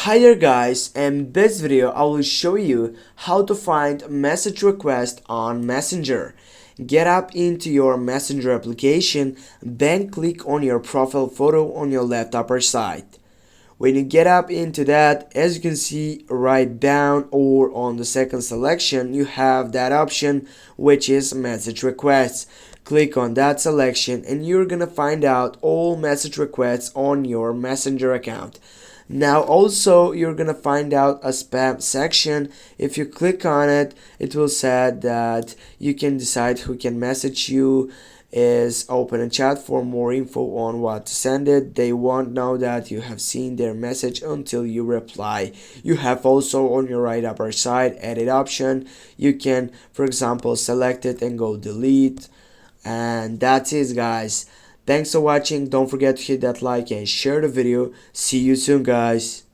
Hi there guys, in this video I will show you how to find message request on Messenger. Get up into your Messenger application, then click on your profile photo on your left upper side. When you get up into that, as you can see right down or on the second selection, you have that option which is message requests. Click on that selection and you're gonna find out all message requests on your Messenger account. Now also you're gonna find out a spam section. If you click on it, it will say that you can decide who can message you, is open a chat for more info on what to send it. They won't know that you have seen their message until you reply. You have also on your right upper side edit option. You can, for example, select it and go delete. And that's it guys. Thanks for watching. Don't forget to hit that like and share the video. See you soon guys.